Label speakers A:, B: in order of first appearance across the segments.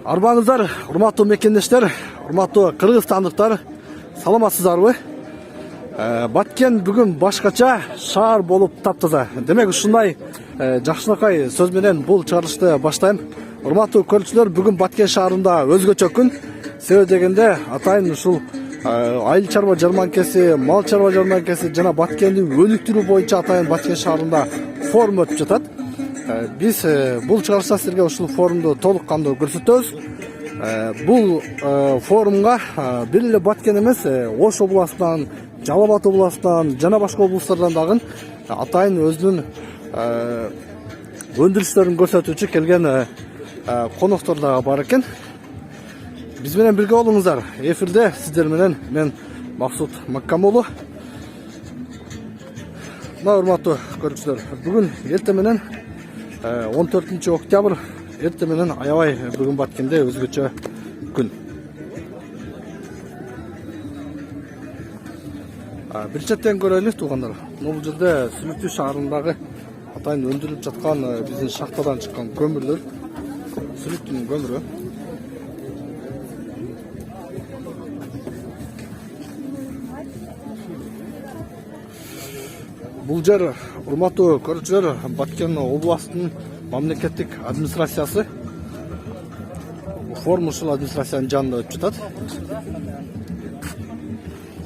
A: Арбаңыздар, урматтуу мекендештер, урматтуу кыргызстандыктар, саламатсыздарбы? Баткен бүгүн башкача шаар болуп таптаза. Демек ушундай жакшынакай сөз менен бул чыгарылышты баштайм. Урматтуу көрүүчүлөр, бүгүн Баткен шаарында өзгөчө күн. Себеби дегенде атайын ушул айыл чарба жарманкеси, мал чарба жарманкеси жана Баткенди өнүктүрүү боюнча атайын Баткен шаарында форум өтүп жатат. Биз бул чыгарылышта силерге ушул форумду толук кандуу көрсөтөбүз. Бул форумга бир эле Баткен эмес, Ош областынан, Жалал Абад областынан жана башка облустардан дагы атайын өзүнүн өндүрүштөрүн көрсөтүүчү келген коноктор да бар экен. Биз менен бирге болуңуздар. Эфирде сиздер менен мен Максут Маккамулу. Урматтуу көрүүчүлөр, бүгүн эртең менен 14 октябрь эртең менен аябай бүгүн Баткенде өзгөчө күн. Бир четтен көрөлү туугандар. Бул жерде Сүлүктүү шаарындагы атайын өндүрүлүп жаткан биздин шахтадан чыккан көмүрлөр. Сүлүктүнүн көмүрү. Бул жер, урматтуу көрүүчүлөр, Баткен областынын мамлекеттик администрациясы. Форум ушул администрациянын жанында өтүп жатат.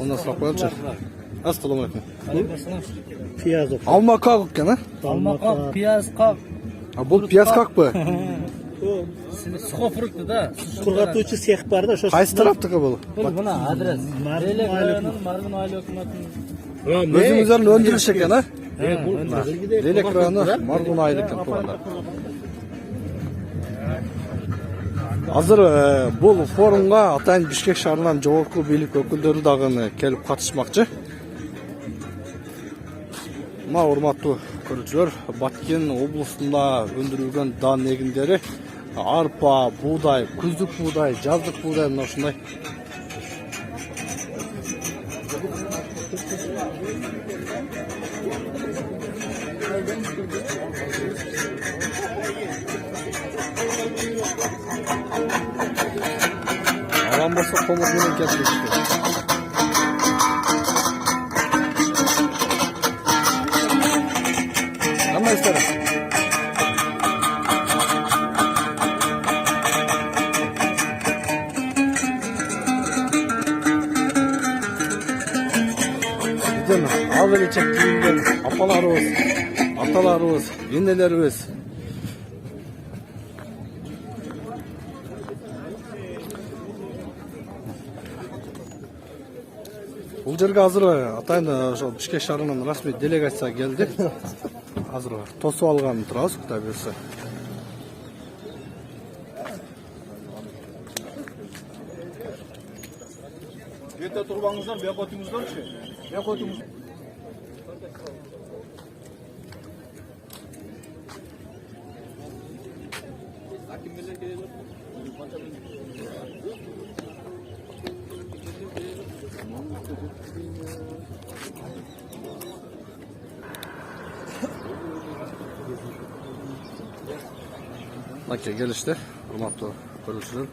A: Ondan sonra koyalım. Assalamu alaikum.
B: Piyaz o.
A: Alma kak eкен, ha?
C: Alma kak, piyaz kak.
A: Bu piyaz kak mı?
C: Suhofruktu da.
B: Kurgatuvchi sex var da,
A: Qaysi tarafdagi bu?
C: Buna adres. Margun aile hükümetining.
A: Özümüzlerin öndürüş eкен, ha? Leylek rayonu Margun aile eкен tuğanlar. Азыр бул форумга атайын Бишкек шаарынан жогорку бийлик өкүлдөрү дагы келип катышмакчы. Мына урматтуу көрүүчүлөр, Баткен облусунда өндүрүлгөн дан эгиндери арпа, буудай, күздүк буудай, жаздык буудай мына ушундай. Alan komut menен келишти. Кандай истер? Биздин ал элечек кийинген апаларыбыз, аталарыбыз, энелерибиз Бул жерге азыр атайын ошол Бишкек шаарынан расмий делегация келди. Азыр тосуп алган турабыз, Кудай буюрса.
D: Бете турбаңыздар, бияка өтүңүздөрчү. Бияка өтүңүз. Bakya gelişti, urmatlı görüşürüz.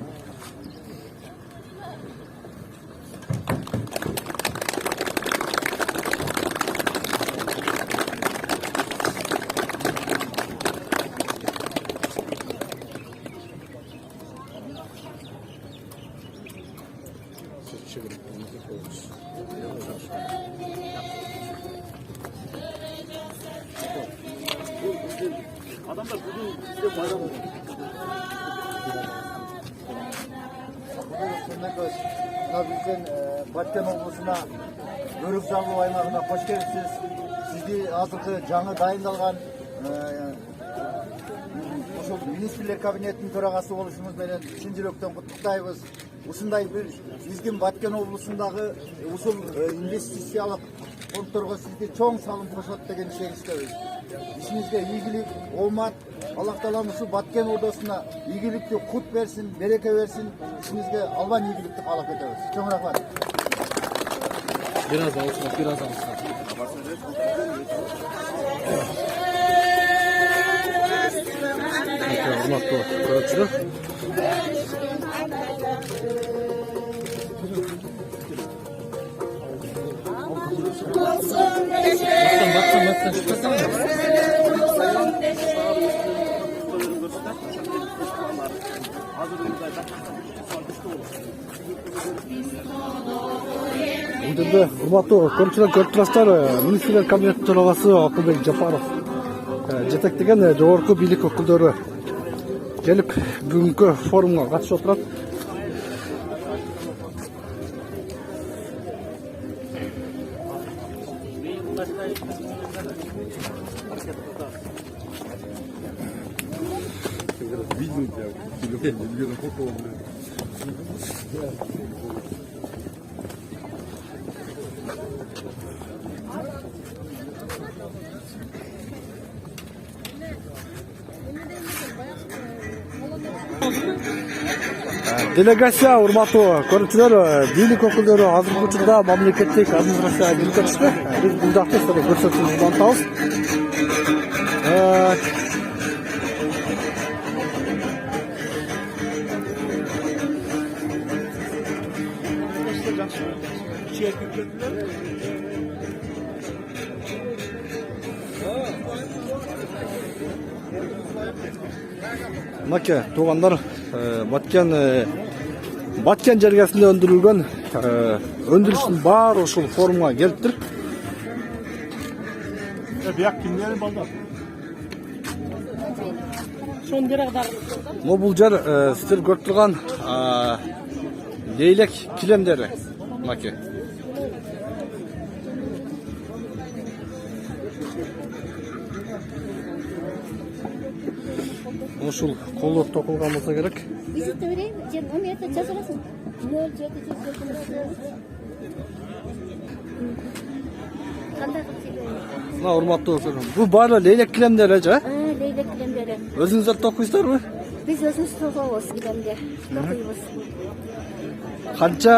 D: Adamlar bugün bize bayram oldu. Bizden Batken облусуна Өрүк Жамбыл аймагына кош келипсиз. Сизди азыркы жаңы дайындалган ошол министрлер кабинетинин төрагасы болушуңуз менен чын жүрөктөн куттуктайбыз. Ушундай бир биздин Баткен облусундагы ушул инвестициялык фонддорго сизди чоң салым кошот деген ишеничтебиз. İşinizde iyilik, olmat, Allah Teala uşu Batken ordusuna iyilikli kut versin, bereke versin. İşinizde Alban iyilikli kalak ederiz. Çok rahmet.
A: Biraz daha olsun, biraz daha olsun. Hurmatlı görüşürüz. бұл жерде урматтуу көрүүчүлөр көрүп турасыздар, министрлер кабинети төрагасы Акылбек Жапаров жетектеген жогорку бийлик өкүлдөрү келип бүгүнкү форумга катышып отурат. Делегация урматтуу көрүүчүлөр, бийлик өкүлдөрү азыркы учурда мамлекеттик администрация жүргүзүштү. Биз бул жакта силерге көрсөтүүнүздү улантабыз. Мынакей туугандар, Баткен жергесинде өндүрүлгөн өндүрүштүн баары ушул форумга келиптир.
B: Бияк кимдер балдар?
A: Бул жер сиздер көрүп турган лейлек килемдери. Мынакей. Ушул колдор токулган болсо керек.
E: Визитте берейин, это жазыласың. 0700. Кандай кылып сөйлөйм?
A: Мына урматтуу көрүн. Бул баары лейлек килемдери, жа?
E: Лейлек килемдери.
A: Өзүңүздөр токуйсуздарбы?
E: Биз өзүбүз токобуз килемди. Токуйбуз.
A: Канча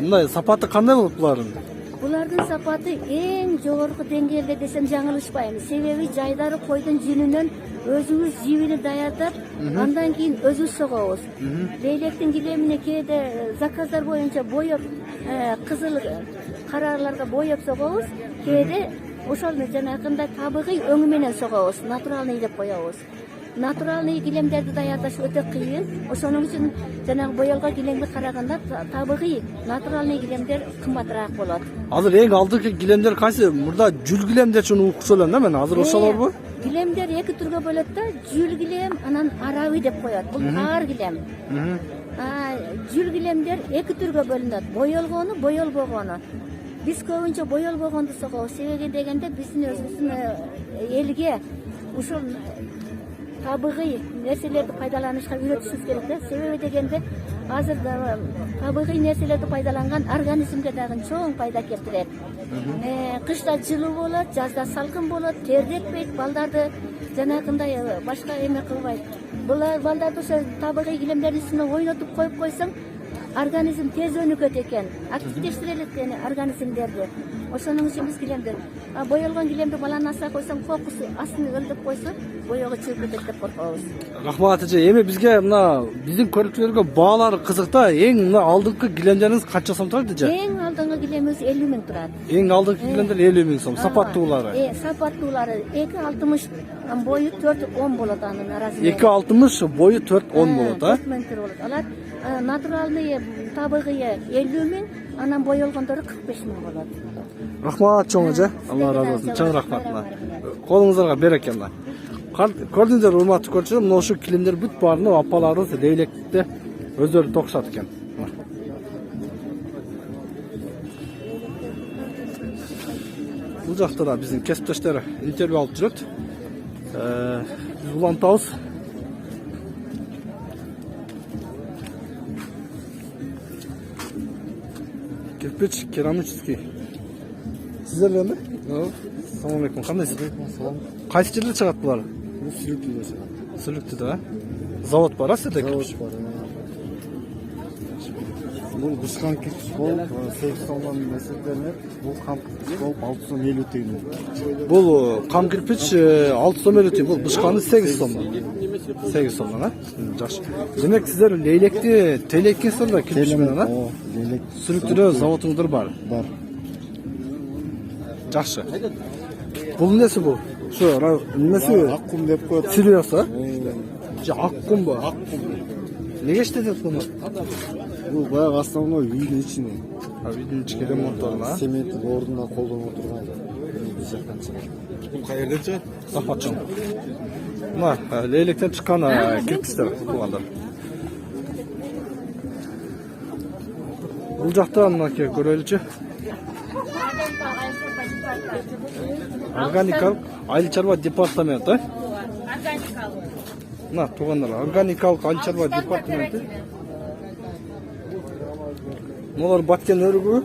A: мындай сапаты кандай болот булардын?
E: Булардын сапаты эң жогорку деңгээлде десем жаңылышпайм. Себеби жайдары койдун жүнүнөн өзүбүз жибини даярдап, андан кийин өзүбүз согобуз. Лейлектин килемине кээде заказдар боюнча боеп, кызыл караларга боеп согобуз. Кээде ошол жанагындай табигый өңү менен согобуз, натуральный деп коебуз. Натуральный килемдерди даярдаш өтө кыйын. Ошоның үчүн жанагы боелгон килемге караганда табигый натуральный килемдер кымбатыраак болот.
A: Азыр эң алдыңкы килемдер кайсы? Мурда жүл килемдер чын укчу элем да мен. Азыр ошолорбу?
E: Килемдер эки түргө бөлөт да, жүл килем, анан араби деп коет. Бул таар килем. Жүл килемдер эки түргө бөлүнөт. Боелгону, боелбогону. Биз көбүнчө боелбогонду согобуз. Себеби дегенде биздин өзүбүздүн элге ушул табигый нерселерди пайдаланышка үйрөтүшүбүз керек да. Себеби дегенде азыр табигый нерселерди пайдаланган организмге дагы чоң пайда келтирет. Кышта жылуу болот, жазда салкын болот, тердетпейт, балдарды жанагындай башка эме кылбайт. Булар балдарды ошо табигый килемдердин үстүнө ойнотуп коюп койсоң, организм тез өнүгөт экен, активдештирет экен организмдерди. Ошонун үчүн биз килемдер, боелгон килемди баланын астына койсоң, кокусу астын өлдөп койсо, боёгу чыгып кетет деп коркобуз.
A: Рахмат эже, эми бизге мына биздин көрүүчүлөргө баалары кызык да. Эң мына алдыңкы килемдериңиз канча сом турат эже?
E: Эң алдыңкы килемибиз 50 миң турат.
A: Эң алдыңкы килемдер 50 миң сом. Сапаттуулары?
E: Сапаттуулары 2.60 бою 4.10 болот анын арасында.
A: 2.60 бою 4.10 болот,
E: 4 метр болот. Алар натуральный табигый 50 миң, анан боелгондору 45 миң болот.
A: Рахмат чоң эже. Алла разы болсун. Чоң рахмат. Колуңуздарга береке мына. Көрдүңүздөр урматтуу көрүүчүлөр, мына ушул килемдер бүт баарына апаларыбыз лейлектте өздөрү токушат экен. Бул жакта да биздин кесиптештер интервью алып жүрөт. Биз улантабыз. Кирпич керамический. Сиздер эми? Assalamu alaikum. Кандайсыз? Кайсы жерде чыгат булар?
F: Сүлүктүдө чыгат.
A: Сүлүктүдө, Завод бар, сизде?
F: Завод бар. Бул бышкан кирпич болуп, 8 сомдон эсептелинет. Бул кам кирпич болуп 650 тыйын.
A: Бул кам кирпич 650 тыйын. Бул бышканы 8 сомдон. 8 сомдон, а? Жакшы. Демек сиздер лейлекти телеккенсиздер да кирпич менен, а?
F: Лейлек.
A: Сүлүктүдө заводуңуздар бар.
F: Бар.
A: Жакшы. Бул эмнеси бул? Şu эмнеси?
F: Аккум деп коет.
A: Силиосы? Аккум бу. Неге иштетет буну?
F: Бул баягы основной үйдүн ичине.
A: Үйдүн ички ремонтторуна.
F: Цементтин ордуна колдонуп отурган. Бул жактан чыгат.
B: Бул каерден чыгат?
A: Сапатчан. Мына лейлектен чыккан кирпичтер туугандар. Бул жакта мынакей көрөлүчү. Органикалык айыл чарба департаменти. Мына туугандар, органикалык айыл чарба департаменти. Мулар баткен өрүгү.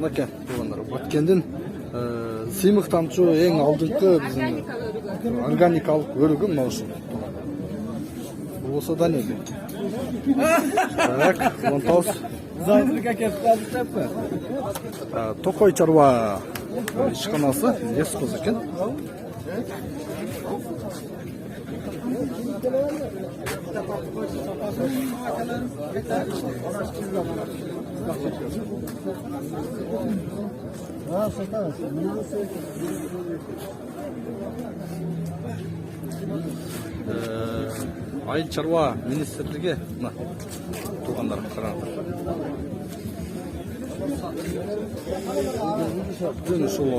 A: Мынакей туугандар, баткендин сыймыктанчу эң алдыңкы биздин органикалык өрүгү мына ушул. Болсо да неге? Так, монтоз. Токой чарба ишканасы, лескоз экен. Айыл чарба министрлиги мына туугандар караңыздар. Бүгүн ушул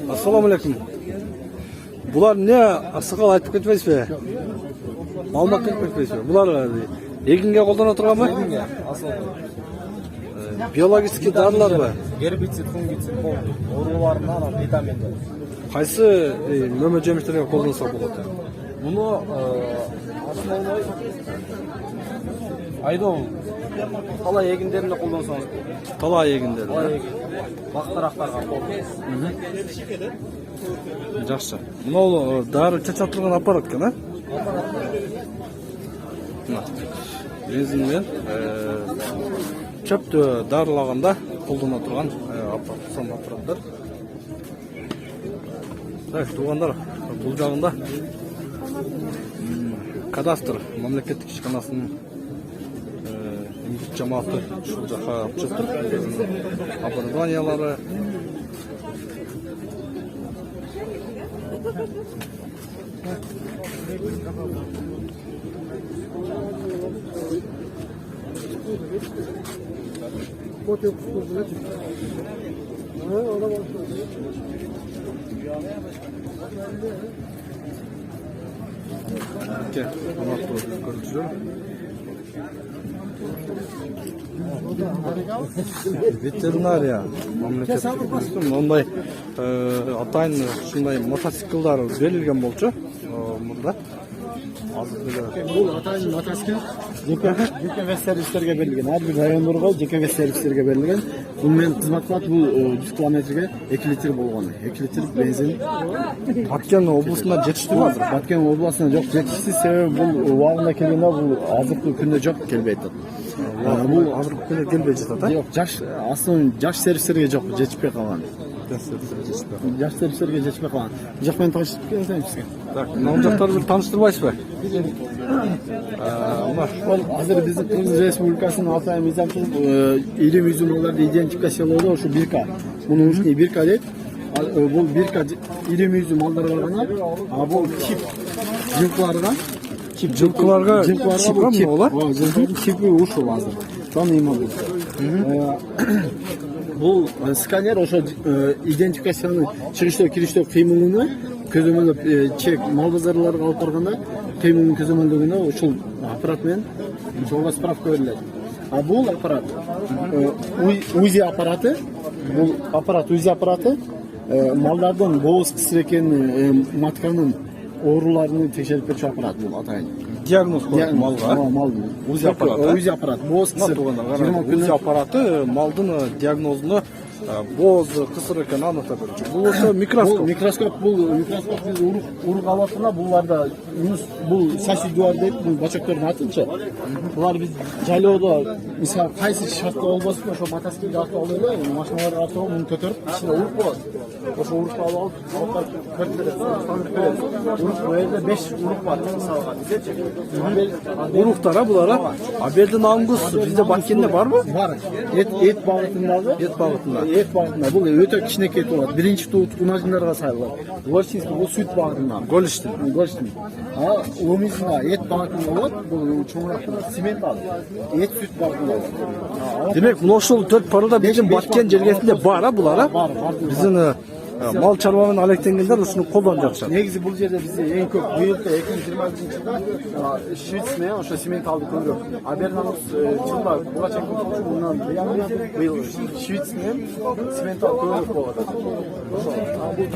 A: Ассаламу алейкум. Булар не асыкал айтып кетпейсизби? Маалымат берип кетпейсизби? Булар эгинге колдоно турганбы? Эгинге, биологический дарыларбы?
C: Гербицид, фунгицид болду. Ооруларына витаминдер.
A: Кайсы мөмө жемиштерге колдонсо болот?
C: Буну основной айдоо тала эгиндерине колдонсоңуз болот.
A: Тала эгиндер.
C: Бактырактарга колдонсоңуз.
A: Жакшы. Мына дары чачатылган аппарат экен, а? Мына бензин менен чөптү дарылаганда колдоно турган аппараттар. Так, туугандар, бул жагында кадастр мамлекеттик ишканасынын жамааты ушул жака алып чыктыр. Оборудованиялары. Ветеринария мамлекеттик мындай атайын ушундай мотоциклдар берилген болчу мурда.
F: Бул атайын мотоцикл жеке сервистерге берилген. Ар бир райондорго жеке сервистерге берилген. Бул менен кызмат кылат. Бул 100 километрге 2 литр болгон. 2 литр бензин.
A: Баткен облусунда жетиштиби азыр?
F: Баткен областында жок, жетишсиз. Себеби бул убагында келгенде бул азыркы күндө жок, келбей атат.
A: Бул азыркы күндө келбей жатат, а?
F: Жок, основной жаш сервистерге жок, жетишпей калган. Жаш сервистерге жетишпей калган. Жак менен таанышып келсем сизге.
A: Так, мына жактарды бир тааныштырбайсызбы?
F: Азыр биздин Кыргыз Республикасынын Алтай мыйзамчылык ирим үзүмаларды идентификациялоодо ушу бирка. Муну ушуну бирка дейт. Бул бирка ирим үзүм малдарга гана, а бул чип жылкыларга
A: жылкыларга чип болот.
F: Чипи ушул азыр. Таныйм бул. Бул сканер ошо идентификациянын чыгыштоо кириштөө кыймылыны көзөмөлдөп чек мал базарларга алып барганда кыймылын көзөмөлдөгөндө ушул аппарат менен ошого справка берилет. А бул аппарат УЗИ аппараты, бул аппарат УЗИ аппараты малдардын бооз кысыр экенин, матканын ооруларын текшерип берчү аппарат бул атайын.
A: Диагноз коюп малга.
F: УЗИ аппарат. УЗИ аппарат бооз кысыр.
A: УЗИ аппараты малдын диагнозуну боз кысыр экенин аныктап берчү. Бул ошо
F: Бул
A: микроскоп.
F: микроскоп биз урук алып атканда буларда бул сосидуар дейт, бул бачоктордун атынчы. Булар биз жайлоодо мисалы кайсы шартта болбосун ошо мотоциклди артып алып эле машиналарга артып алып муну көтөрүп ичине урук болот. Ошо урукты алып көрүп берет. Урук бу жерде 5 урук бар мисалга бизечи.
A: Уруктар булар. А бердин ангус бизде Баткенде барбы?
F: Бар. Эт багытындагы.
A: Эт багытында.
F: Эт багытында. Бул өтө кичинекей болот. Биринчи туут унажындарга сайылат. Горчинский бул сүт багытында.
A: Голиштин.
F: Горчинский. А ломизинга эт багытында болот. Бул чоңураак цемент ал. Эт сүт багытында болот.
A: Демек, мына ошол 4 парада биздин Баткен жергесинде бар, булар.
F: Бар.
A: Биздин мал чарба менен алектенгендер ушуну колдонуп жатышат.
F: Негизи бул жерде бизде эң көп быйылкы 2020 жылда швиц менен ошо цемент алды көбүрөөк. А бернамыз жылда буга чейин мындан быйыл швиц менен цемент алды көбүрөөк болуп атат.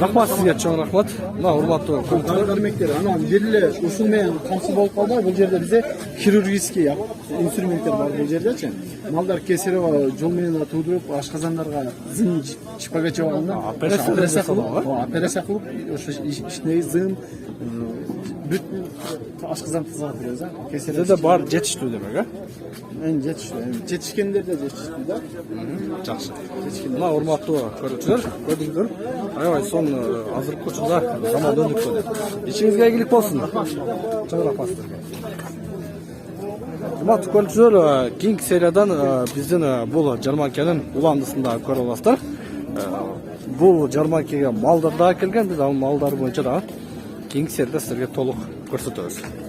A: Рахмат сизге, чоң рахмат. Мына урматтуу
F: Дары дармектер анан бир эле ушул менен камсыз болуп калбай, бул жерде бизде хирургический инструменттер бар бул жердечи. Малдар кесарево жол менен туудуруп, ашказандарга зын шпага чабаганда операция кылып, ошо ичиндеги зын бүт ашказан тазартабыз,
A: Сизде бар жетиштүү демек,
F: Эң жетишкендер да жетиштүү да.
A: Жакшы. Мына урматтуу көрүүчүлөр, көрдүңүздөр. Аябай сон азыркы учурда заман өнүктү. Ичиңизге ийгилик болсун. Чоң рахмат сизге. Урматтуу көрүүчүлөр, кийинки сериядан биздин бул жарманкенин уландысында көрүп аласыздар. Бул жарманкеге малдар да келген, биз ал малдар боюнча да кийинки серияда силерге толук көрсөтөбүз.